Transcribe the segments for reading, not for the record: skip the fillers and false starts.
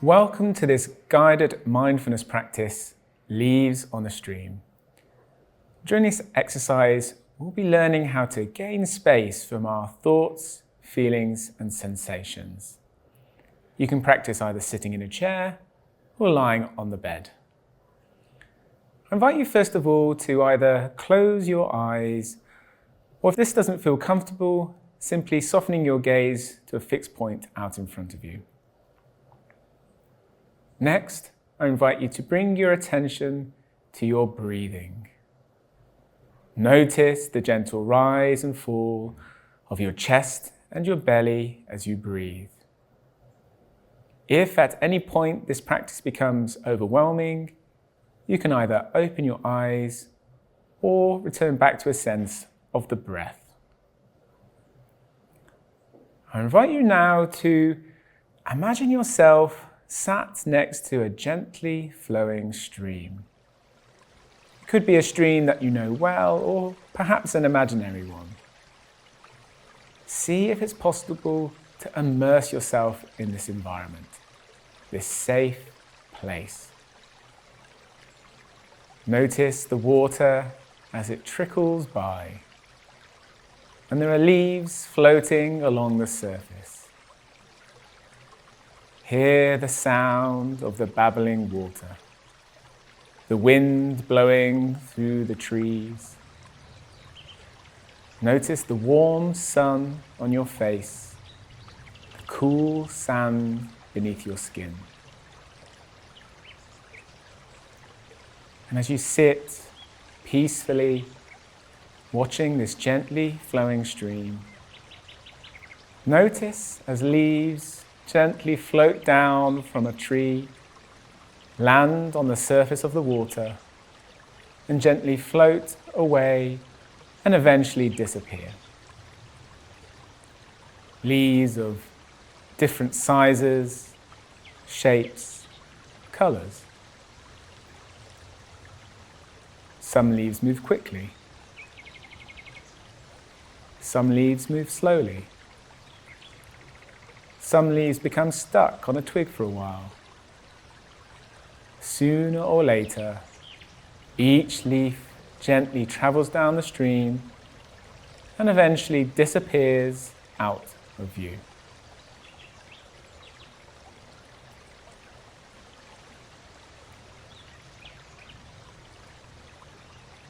Welcome to this guided mindfulness practice, Leaves on the Stream. During this exercise, we'll be learning how to gain space from our thoughts, feelings, and sensations. You can practice either sitting in a chair or lying on the bed. I invite you first of all to either close your eyes, or if this doesn't feel comfortable, simply softening your gaze to a fixed point out in front of you. Next, I invite you to bring your attention to your breathing. Notice the gentle rise and fall of your chest and your belly as you breathe. If at any point this practice becomes overwhelming, you can either open your eyes or return back to a sense of the breath. I invite you now to imagine yourself sat next to a gently flowing stream. It could be a stream that you know well, or perhaps an imaginary one. See if it's possible to immerse yourself in this environment, this safe place. Notice the water as it trickles by, and there are leaves floating along the surface. Hear the sound of the babbling water, the wind blowing through the trees. Notice the warm sun on your face, the cool sand beneath your skin. And as you sit peacefully watching this gently flowing stream, notice as leaves gently float down from a tree, land on the surface of the water, and gently float away and eventually disappear. Leaves of different sizes, shapes, colors. Some leaves move quickly. Some leaves move slowly. Some leaves become stuck on a twig for a while. Sooner or later, each leaf gently travels down the stream and eventually disappears out of view.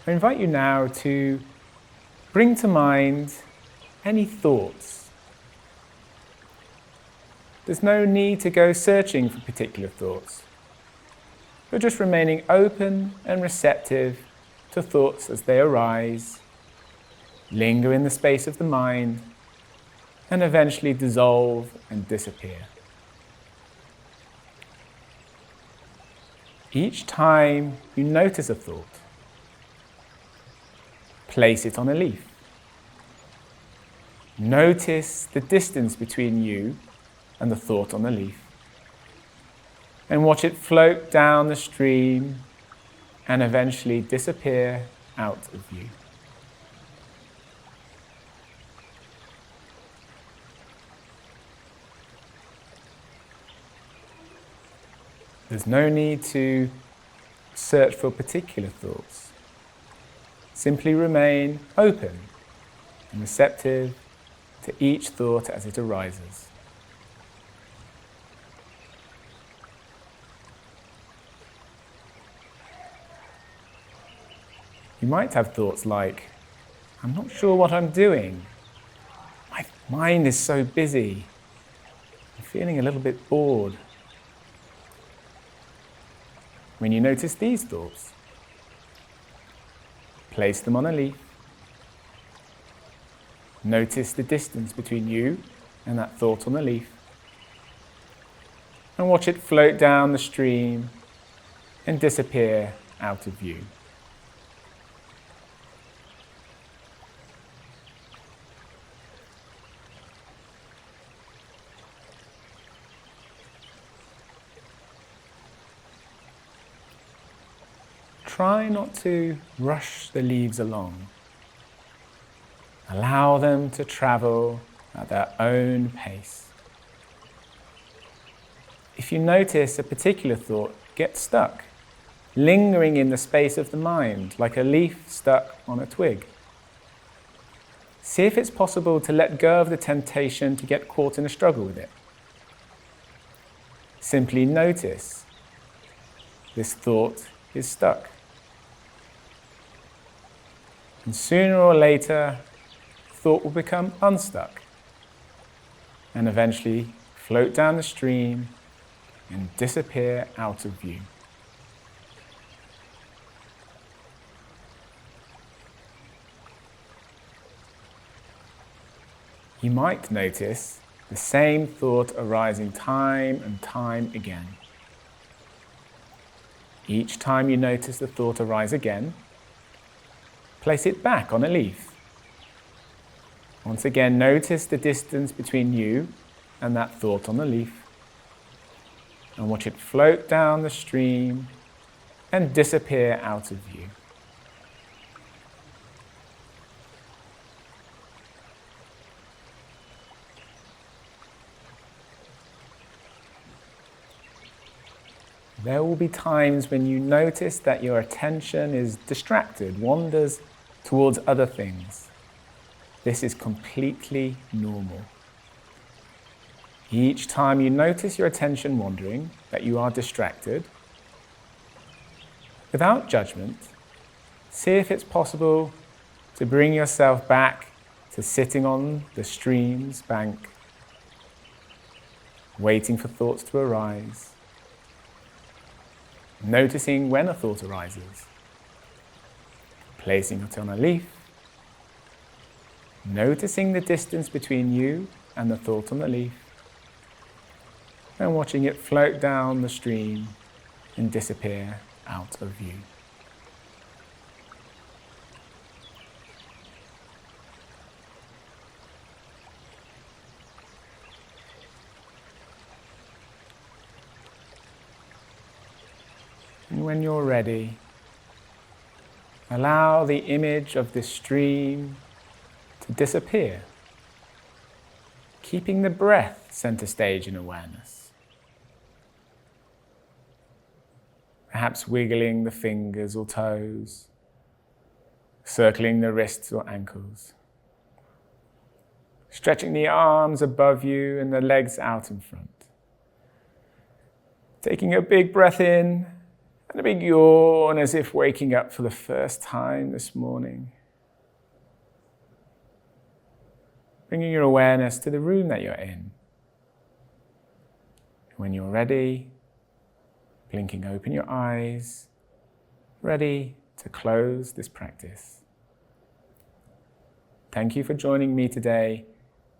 I invite you now to bring to mind any thoughts. There's no need to go searching for particular thoughts, but just remaining open and receptive to thoughts as they arise, linger in the space of the mind, and eventually dissolve and disappear. Each time you notice a thought, place it on a leaf. Notice the distance between you and the thought on the leaf, and watch it float down the stream and eventually disappear out of view. There's no need to search for particular thoughts. Simply remain open and receptive to each thought as it arises. You might have thoughts like, I'm not sure what I'm doing. My mind is so busy. I'm feeling a little bit bored. When you notice these thoughts, place them on a leaf. Notice the distance between you and that thought on the leaf, and watch it float down the stream and disappear out of view. Try not to rush the leaves along. Allow them to travel at their own pace. If you notice a particular thought get stuck, lingering in the space of the mind like a leaf stuck on a twig, see if it's possible to let go of the temptation to get caught in a struggle with it. Simply notice this thought is stuck. And sooner or later, thought will become unstuck and eventually float down the stream and disappear out of view. You might notice the same thought arising time and time again. Each time you notice the thought arise again, place it back on a leaf. Once again, notice the distance between you and that thought on the leaf, and watch it float down the stream and disappear out of view. There will be times when you notice that your attention is distracted, wanders towards other things. This is completely normal. Each time you notice your attention wandering, that you are distracted, without judgment, see if it's possible to bring yourself back to sitting on the stream's bank, waiting for thoughts to arise, noticing when a thought arises, placing it on a leaf, noticing the distance between you and the thought on the leaf, and watching it float down the stream and disappear out of view. And when you're ready, allow the image of this stream to disappear, keeping the breath center stage in awareness. Perhaps wiggling the fingers or toes, circling the wrists or ankles, stretching the arms above you and the legs out in front. Taking a big breath in and a big yawn as if waking up for the first time this morning. Bringing your awareness to the room that you're in. When you're ready, blinking open your eyes, ready to close this practice. Thank you for joining me today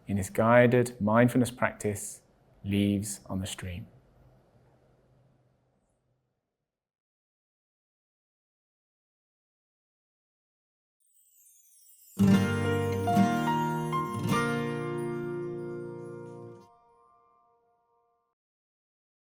in this guided mindfulness practice, Leaves on the Stream.